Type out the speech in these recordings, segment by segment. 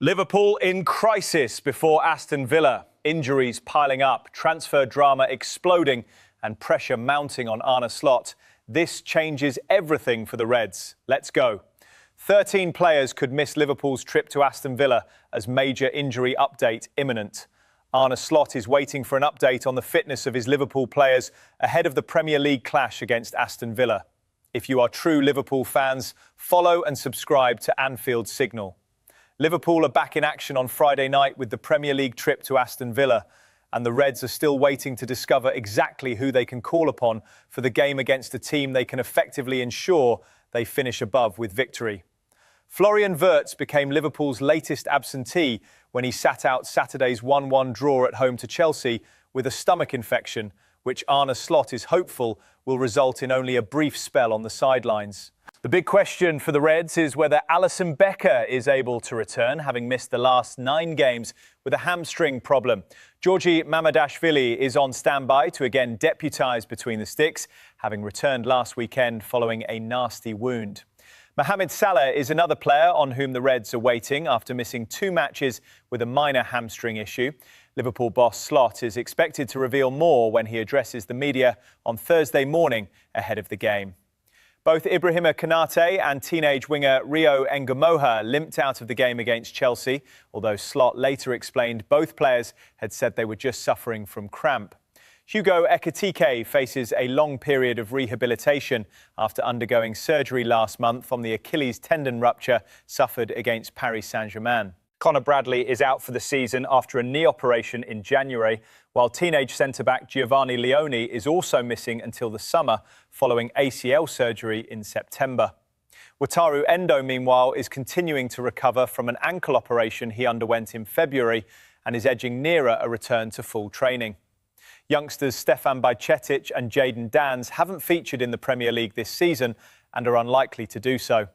Liverpool in crisis before Aston Villa. Injuries piling up, transfer drama exploding and pressure mounting on Arne Slot. This changes everything for the Reds. Let's go. 13 players could miss Liverpool's trip to Aston Villa as major injury update imminent. Arne Slot is waiting for an update on the fitness of his Liverpool players ahead of the Premier League clash against Aston Villa. If you are true Liverpool fans, follow and subscribe to Anfield Signal. Liverpool are back in action on Friday night with the Premier League trip to Aston Villa, and the Reds are still waiting to discover exactly who they can call upon for the game against a team they can effectively ensure they finish above with victory. Florian Wirtz became Liverpool's latest absentee when he sat out Saturday's 1-1 draw at home to Chelsea with a stomach infection, which Arne Slot is hopeful will result in only a brief spell on the sidelines. The big question for the Reds is whether Alisson Becker is able to return, having missed the last 9 games with a hamstring problem. Georgi Mamadashvili is on standby to again deputise between the sticks, having returned last weekend following a nasty wound. Mohamed Salah is another player on whom the Reds are waiting after missing 2 matches with a minor hamstring issue. Liverpool boss Slot is expected to reveal more when he addresses the media on Thursday morning ahead of the game. Both Ibrahima Konate and teenage winger Rio Ngamoha limped out of the game against Chelsea, although Slot later explained both players had said they were just suffering from cramp. Hugo Ekitike faces a long period of rehabilitation after undergoing surgery last month on the Achilles tendon rupture suffered against Paris Saint-Germain. Conor Bradley is out for the season after a knee operation in January, while teenage centre-back Giovanni Leone is also missing until the summer following ACL surgery in September. Wataru Endo, meanwhile, is continuing to recover from an ankle operation he underwent in February and is edging nearer a return to full training. Youngsters Stefan Bajcetic and Jayden Danns haven't featured in the Premier League this season and are unlikely to do so.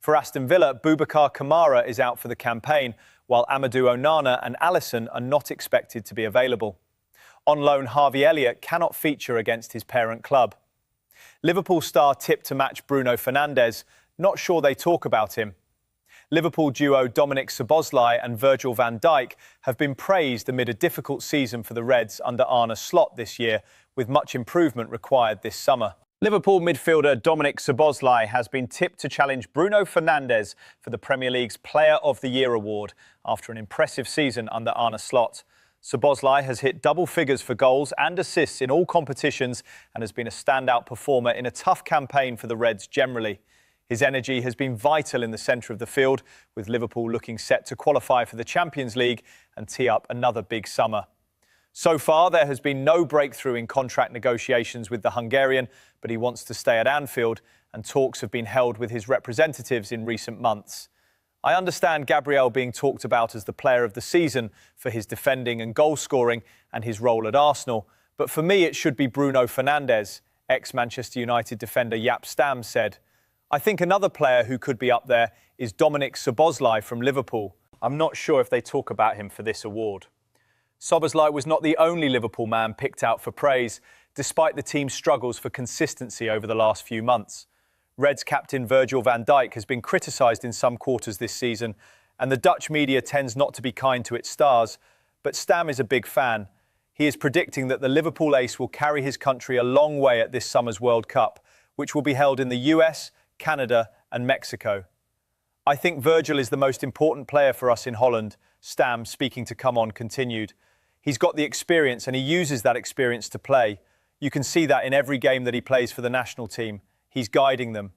For Aston Villa, Boubacar Kamara is out for the campaign, while Amadou Onana and Alisson are not expected to be available. On loan, Harvey Elliott cannot feature against his parent club. Liverpool star tipped to match Bruno Fernandes, not sure they talk about him. Liverpool duo Dominic Szoboszlai and Virgil van Dijk have been praised amid a difficult season for the Reds under Arne Slot this year, with much improvement required this summer. Liverpool midfielder Dominic Szoboszlai has been tipped to challenge Bruno Fernandes for the Premier League's Player of the Year award after an impressive season under Arne Slot. Szoboszlai has hit double figures for goals and assists in all competitions and has been a standout performer in a tough campaign for the Reds generally. His energy has been vital in the centre of the field, with Liverpool looking set to qualify for the Champions League and tee up another big summer. So far, there has been no breakthrough in contract negotiations with the Hungarian, but he wants to stay at Anfield, and talks have been held with his representatives in recent months. I understand Gabriel being talked about as the player of the season for his defending and goal scoring and his role at Arsenal, but for me it should be Bruno Fernandes, ex-Manchester United defender Jaap Stam said. I think another player who could be up there is Dominic Szoboszlai from Liverpool. I'm not sure if they talk about him for this award. Szoboszlai was not the only Liverpool man picked out for praise, despite the team's struggles for consistency over the last few months. Reds captain Virgil van Dijk has been criticised in some quarters this season, and the Dutch media tends not to be kind to its stars, but Stam is a big fan. He is predicting that the Liverpool ace will carry his country a long way at this summer's World Cup, which will be held in the US, Canada and Mexico. I think Virgil is the most important player for us in Holland, Stam, speaking to Come On, continued. He's got the experience and he uses that experience to play. You can see that in every game that he plays for the national team. He's guiding them.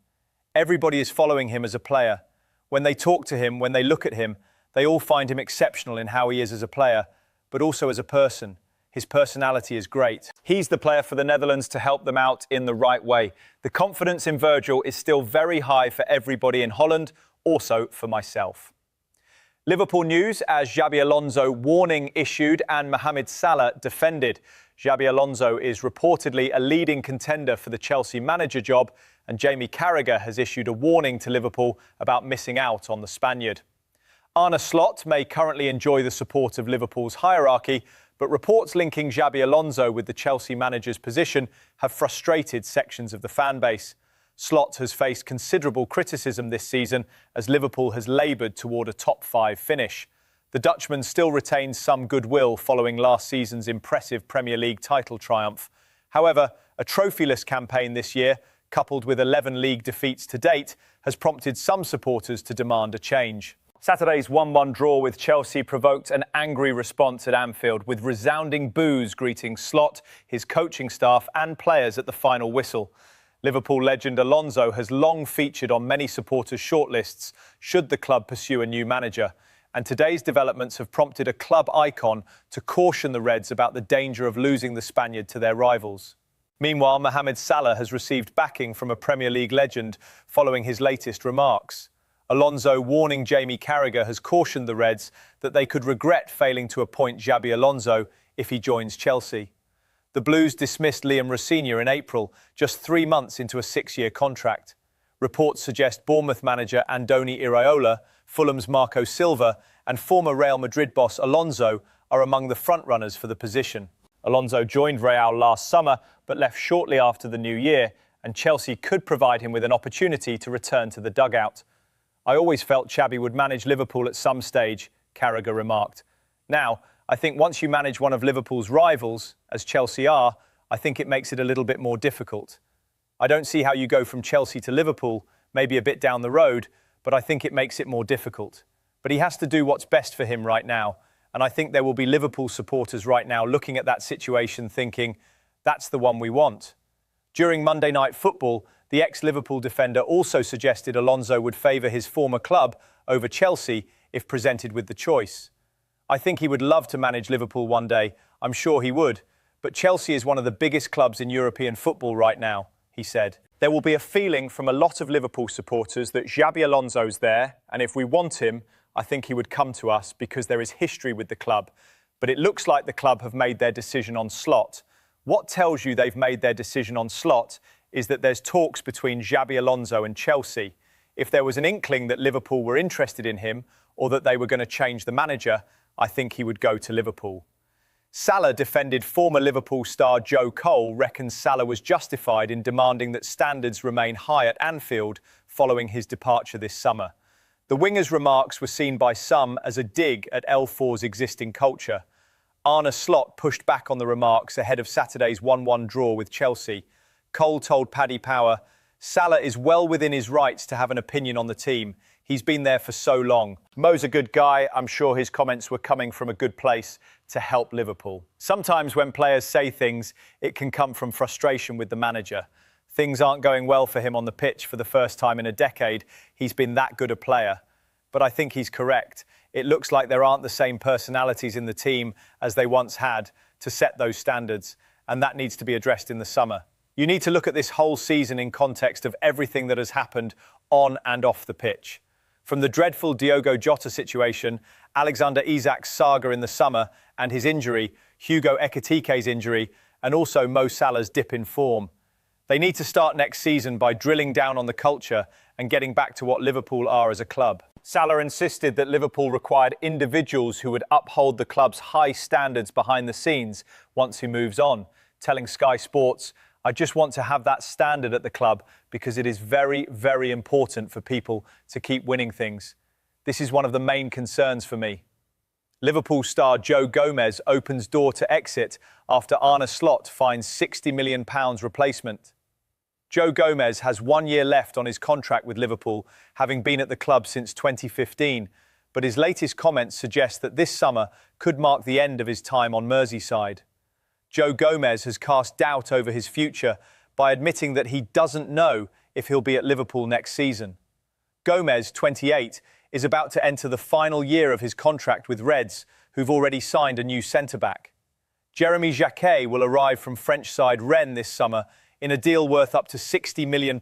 Everybody is following him as a player. When they talk to him, when they look at him, they all find him exceptional in how he is as a player, but also as a person. His personality is great. He's the player for the Netherlands to help them out in the right way. The confidence in Virgil is still very high for everybody in Holland, also for myself. Liverpool news as Xabi Alonso warning issued and Mohamed Salah defended. Xabi Alonso is reportedly a leading contender for the Chelsea manager job, and Jamie Carragher has issued a warning to Liverpool about missing out on the Spaniard. Arne Slot may currently enjoy the support of Liverpool's hierarchy, but reports linking Xabi Alonso with the Chelsea manager's position have frustrated sections of the fan base. Slot has faced considerable criticism this season as Liverpool has laboured toward a top-5 finish. The Dutchman still retains some goodwill following last season's impressive Premier League title triumph. However, a trophyless campaign this year, coupled with 11 league defeats to date, has prompted some supporters to demand a change. Saturday's 1-1 draw with Chelsea provoked an angry response at Anfield, with resounding boos greeting Slot, his coaching staff and players at the final whistle. Liverpool legend Alonso has long featured on many supporters' shortlists should the club pursue a new manager. And today's developments have prompted a club icon to caution the Reds about the danger of losing the Spaniard to their rivals. Meanwhile, Mohamed Salah has received backing from a Premier League legend following his latest remarks. Alonso, warning Jamie Carragher, has cautioned the Reds that they could regret failing to appoint Xabi Alonso if he joins Chelsea. The Blues dismissed Liam Rosinha in April, just 3 months into a 6-year contract. Reports suggest Bournemouth manager Andoni Iraola, Fulham's Marco Silva and former Real Madrid boss Alonso are among the frontrunners for the position. Alonso joined Real last summer but left shortly after the new year, and Chelsea could provide him with an opportunity to return to the dugout. I always felt Xabi would manage Liverpool at some stage, Carragher remarked. Now, I think once you manage one of Liverpool's rivals, as Chelsea are, I think it makes it a little bit more difficult. I don't see how you go from Chelsea to Liverpool, maybe a bit down the road, but I think it makes it more difficult. But he has to do what's best for him right now. And I think there will be Liverpool supporters right now looking at that situation thinking, that's the one we want. During Monday Night Football, the ex-Liverpool defender also suggested Alonso would favour his former club over Chelsea if presented with the choice. I think he would love to manage Liverpool one day. I'm sure he would. But Chelsea is one of the biggest clubs in European football right now, he said. There will be a feeling from a lot of Liverpool supporters that Xabi Alonso's there, and if we want him, I think he would come to us because there is history with the club. But it looks like the club have made their decision on Slot. What tells you they've made their decision on Slot is that there's talks between Xabi Alonso and Chelsea. If there was an inkling that Liverpool were interested in him or that they were going to change the manager, I think he would go to Liverpool. Salah defended former Liverpool star Joe Cole reckons Salah was justified in demanding that standards remain high at Anfield following his departure this summer. The winger's remarks were seen by some as a dig at L4's existing culture. Arne Slot pushed back on the remarks ahead of Saturday's 1-1 draw with Chelsea. Cole told Paddy Power, "Salah is well within his rights to have an opinion on the team. He's been there for so long. Mo's a good guy. I'm sure his comments were coming from a good place to help Liverpool." Sometimes when players say things, it can come from frustration with the manager. Things aren't going well for him on the pitch for the first time in a decade. He's been that good a player. But I think he's correct. It looks like there aren't the same personalities in the team as they once had to set those standards, and that needs to be addressed in the summer. You need to look at this whole season in context of everything that has happened on and off the pitch. From the dreadful Diogo Jota situation, Alexander Isak's saga in the summer and his injury, Hugo Ekitike's injury, and also Mo Salah's dip in form. They need to start next season by drilling down on the culture and getting back to what Liverpool are as a club. Salah insisted that Liverpool required individuals who would uphold the club's high standards behind the scenes once he moves on, telling Sky Sports, "I just want to have that standard at the club because it is very, very important for people to keep winning things. This is one of the main concerns for me." Liverpool star Joe Gomez opens door to exit after Arne Slot finds £60 million replacement. Joe Gomez has 1 year left on his contract with Liverpool, having been at the club since 2015, but his latest comments suggest that this summer could mark the end of his time on Merseyside. Joe Gomez has cast doubt over his future by admitting that he doesn't know if he'll be at Liverpool next season. Gomez, 28, is about to enter the final year of his contract with Reds, who've already signed a new centre-back. Jeremy Jacquet will arrive from French side Rennes this summer in a deal worth up to £60 million,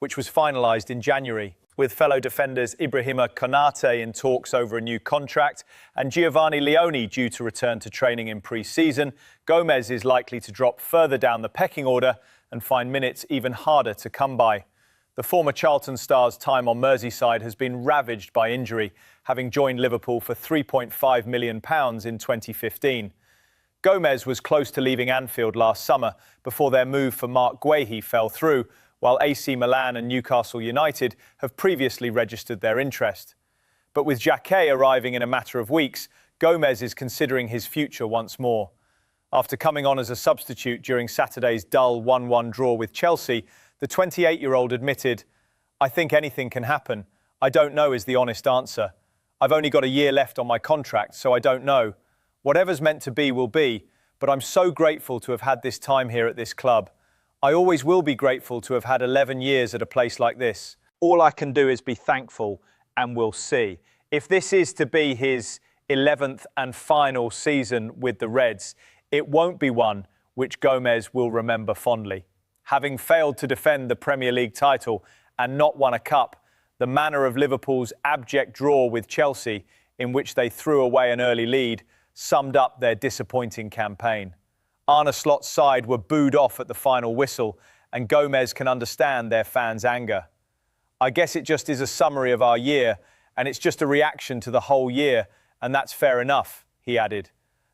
which was finalised in January. With fellow defenders Ibrahima Konate in talks over a new contract and Giovanni Leone due to return to training in pre-season, Gomez is likely to drop further down the pecking order and find minutes even harder to come by. The former Charlton star's time on Merseyside has been ravaged by injury, having joined Liverpool for £3.5 million in 2015. Gomez was close to leaving Anfield last summer before their move for Mark Guehi fell through, while AC Milan and Newcastle United have previously registered their interest. But with Jacquet arriving in a matter of weeks, Gomez is considering his future once more. After coming on as a substitute during Saturday's dull 1-1 draw with Chelsea, the 28-year-old admitted, "I think anything can happen. I don't know," is the honest answer. "I've only got a year left on my contract, so I don't know. Whatever's meant to be will be, but I'm so grateful to have had this time here at this club. I always will be grateful to have had 11 years at a place like this. All I can do is be thankful, and we'll see." If this is to be his 11th and final season with the Reds, it won't be one which Gomez will remember fondly. Having failed to defend the Premier League title and not won a cup, the manner of Liverpool's abject draw with Chelsea, in which they threw away an early lead, summed up their disappointing campaign. Arne Slot's side were booed off at the final whistle, and Gomez can understand their fans' anger. "I guess it just is a summary of our year, and it's just a reaction to the whole year, and that's fair enough," he added.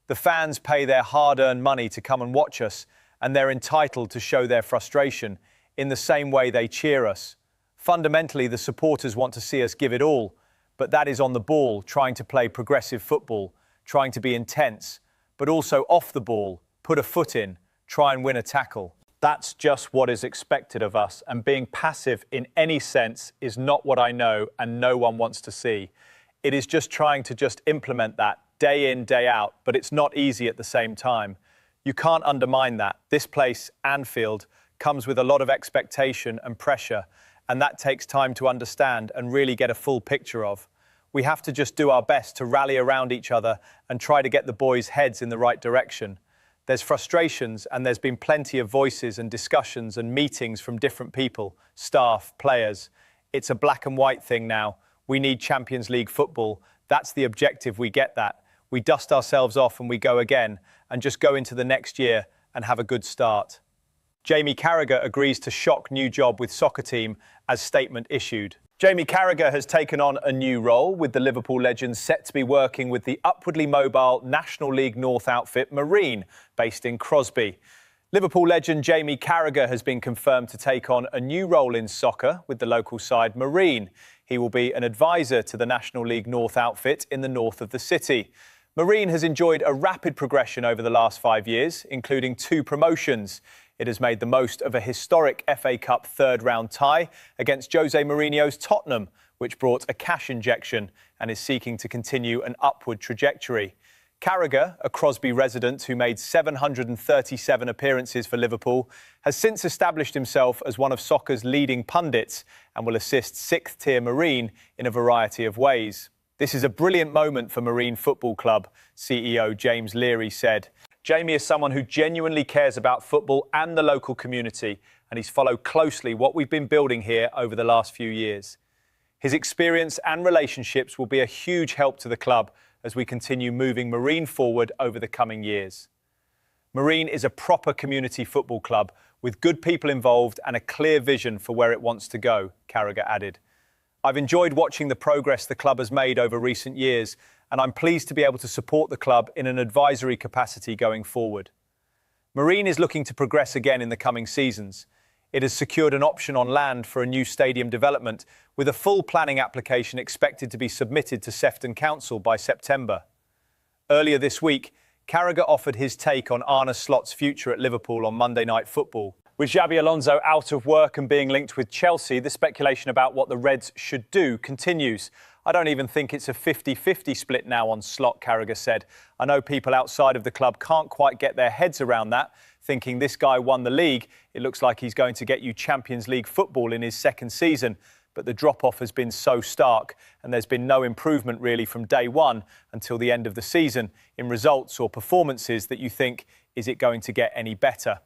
"The fans pay their hard-earned money to come and watch us, and they're entitled to show their frustration in the same way they cheer us. Fundamentally, the supporters want to see us give it all, but that is on the ball, trying to play progressive football, trying to be intense, but also off the ball, put a foot in, try and win a tackle. That's just what is expected of us, and being passive in any sense is not what I know and no one wants to see. It is just trying to just implement that day in, day out, but it's not easy at the same time. You can't undermine that. This place, Anfield, comes with a lot of expectation and pressure, and that takes time to understand and really get a full picture of. We have to just do our best to rally around each other and try to get the boys' heads in the right direction. There's frustrations, and there's been plenty of voices and discussions and meetings from different people, staff, players. It's a black and white thing now. We need Champions League football. That's the objective. We get that. We dust ourselves off and we go again and just go into the next year and have a good start. Jamie Carragher agrees to shock new job with soccer team as statement issued. Jamie Carragher has taken on a new role, with the Liverpool legend set to be working with the upwardly mobile National League North outfit Marine, based in Crosby. Liverpool legend Jamie Carragher has been confirmed to take on a new role in soccer with the local side Marine. He will be an advisor to the National League North outfit in the north of the city. Marine has enjoyed a rapid progression over the last 5 years, including 2 promotions. It has made the most of a historic FA Cup third-round tie against Jose Mourinho's Tottenham, which brought a cash injection and is seeking to continue an upward trajectory. Carragher, a Crosby resident who made 737 appearances for Liverpool, has since established himself as one of soccer's leading pundits and will assist 6th-tier Marine in a variety of ways. "This is a brilliant moment for Marine Football Club," CEO James Leary said. Jamie is someone who genuinely cares about football and the local community, and he's followed closely what we've been building here over the last few years. His experience and relationships will be a huge help to the club as we continue moving Marine forward over the coming years. Marine is a proper community football club with good people involved and a clear vision for where it wants to go, Carragher added. "I've enjoyed watching the progress the club has made over recent years, and I'm pleased to be able to support the club in an advisory capacity going forward." Marine is looking to progress again in the coming seasons. It has secured an option on land for a new stadium development, with a full planning application expected to be submitted to Sefton Council by September. Earlier this week, Carragher offered his take on Arne Slot's future at Liverpool on Monday Night Football. With Xabi Alonso out of work and being linked with Chelsea, the speculation about what the Reds should do continues. "I don't even think it's a 50-50 split now on Slot," Carragher said. "I know people outside of the club can't quite get their heads around that, thinking this guy won the league. It looks like he's going to get you Champions League football in his second season. But the drop-off has been so stark, and there's been no improvement really from day one until the end of the season in results or performances that you think, is it going to get any better?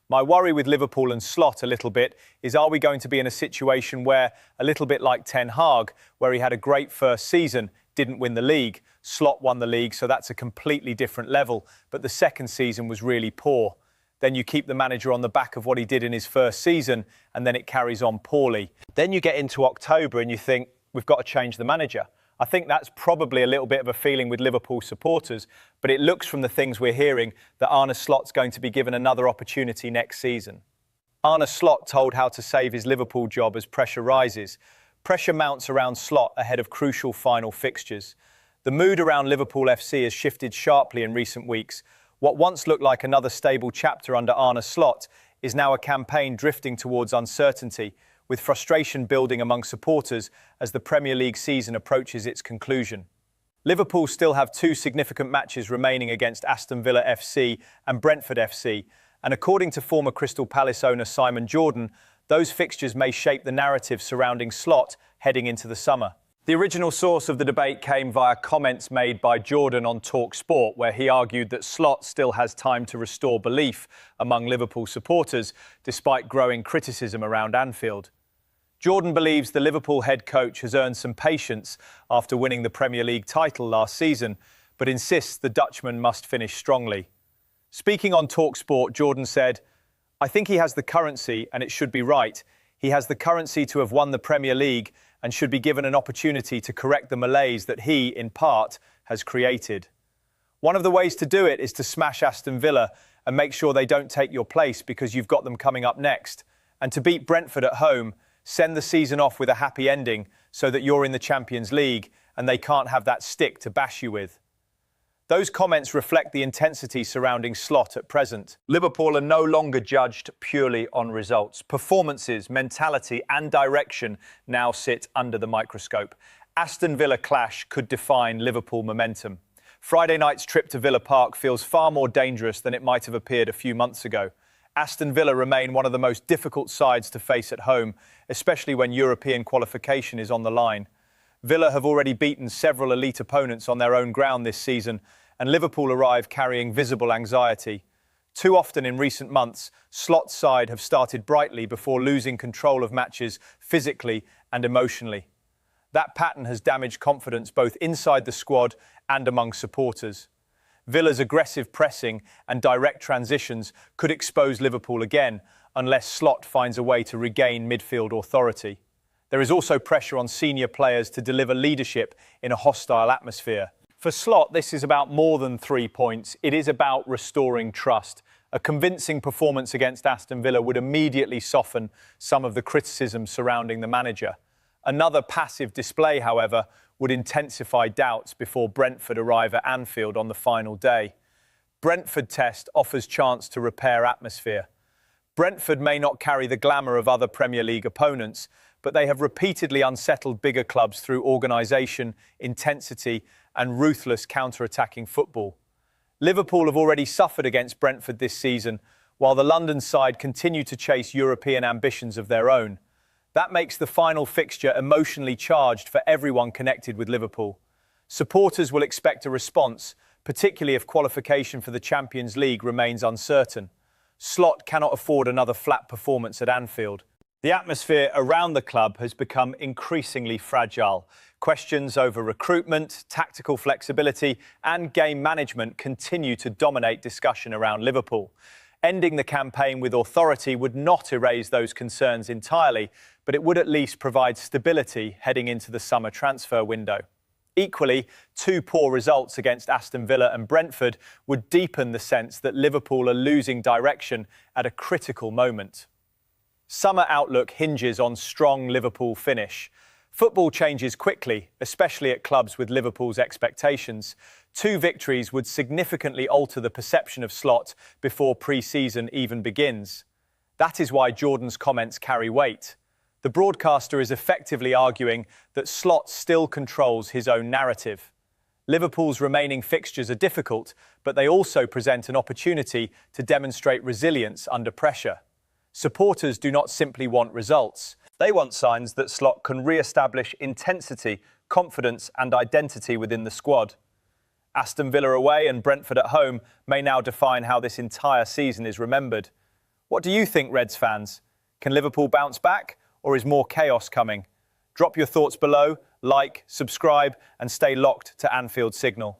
My worry with Liverpool and Slot a little bit is, are we going to be in a situation where, a little bit like Ten Hag, where he had a great first season, didn't win the league. Slot won the league, so that's a completely different level. But the second season was really poor. Then you keep the manager on the back of what he did in his first season, and then it carries on poorly. Then you get into October and you think, we've got to change the manager. I think that's probably a little bit of a feeling with Liverpool supporters, but it looks from the things we're hearing that Arne Slot's going to be given another opportunity next season. Arne Slot told how to save his Liverpool job as pressure rises. Pressure mounts around Slot ahead of crucial final fixtures. The mood around Liverpool FC has shifted sharply in recent weeks. What once looked like another stable chapter under Arne Slot is now a campaign drifting towards uncertainty, with frustration building among supporters as the Premier League season approaches its conclusion. Liverpool still have two significant matches remaining against Aston Villa FC and Brentford FC, and according to former Crystal Palace owner Simon Jordan, those fixtures may shape the narrative surrounding Slot heading into the summer. The original source of the debate came via comments made by Jordan on talkSPORT, where he argued that Slot still has time to restore belief among Liverpool supporters, despite growing criticism around Anfield. Jordan believes the Liverpool head coach has earned some patience after winning the Premier League title last season, but insists the Dutchman must finish strongly. Speaking on talkSPORT, Jordan said, "I think he has the currency and it should be right. He has the currency to have won the Premier League and should be given an opportunity to correct the malaise that he, in part, has created. One of the ways to do it is to smash Aston Villa and make sure they don't take your place because you've got them coming up next. And to beat Brentford at home, send the season off with a happy ending so that you're in the Champions League and they can't have that stick to bash you with." Those comments reflect the intensity surrounding Slot at present. Liverpool are no longer judged purely on results. Performances, mentality and direction now sit under the microscope. Aston Villa clash could define Liverpool momentum. Friday night's trip to Villa Park feels far more dangerous than it might have appeared a few months ago. Aston Villa remain one of the most difficult sides to face at home, especially when European qualification is on the line. Villa have already beaten several elite opponents on their own ground this season, and Liverpool arrive carrying visible anxiety. Too often in recent months, Slot's side have started brightly before losing control of matches physically and emotionally. That pattern has damaged confidence both inside the squad and among supporters. Villa's aggressive pressing and direct transitions could expose Liverpool again unless Slot finds a way to regain midfield authority. There is also pressure on senior players to deliver leadership in a hostile atmosphere. For Slot, this is about more than 3 points. It is about restoring trust. A convincing performance against Aston Villa would immediately soften some of the criticism surrounding the manager. Another passive display, however, would intensify doubts before Brentford arrive at Anfield on the final day. Brentford test offers chance to repair atmosphere. Brentford may not carry the glamour of other Premier League opponents, but they have repeatedly unsettled bigger clubs through organisation, intensity and ruthless counter-attacking football. Liverpool have already suffered against Brentford this season, while the London side continue to chase European ambitions of their own. That makes the final fixture emotionally charged for everyone connected with Liverpool. Supporters will expect a response, particularly if qualification for the Champions League remains uncertain. Slot cannot afford another flat performance at Anfield. The atmosphere around the club has become increasingly fragile. Questions over recruitment, tactical flexibility and game management continue to dominate discussion around Liverpool. Ending the campaign with authority would not erase those concerns entirely, but it would at least provide stability heading into the summer transfer window. Equally, two poor results against Aston Villa and Brentford would deepen the sense that Liverpool are losing direction at a critical moment. Summer outlook hinges on strong Liverpool finish. Football changes quickly, especially at clubs with Liverpool's expectations. Two victories would significantly alter the perception of Slot before pre-season even begins. That is why Jordan's comments carry weight. The broadcaster is effectively arguing that Slot still controls his own narrative. Liverpool's remaining fixtures are difficult, but they also present an opportunity to demonstrate resilience under pressure. Supporters do not simply want results. They want signs that Slot can re-establish intensity, confidence and identity within the squad. Aston Villa away and Brentford at home may now define how this entire season is remembered. What do you think, Reds fans? Can Liverpool bounce back, or is more chaos coming? Drop your thoughts below, like, subscribe and stay locked to Anfield Signal.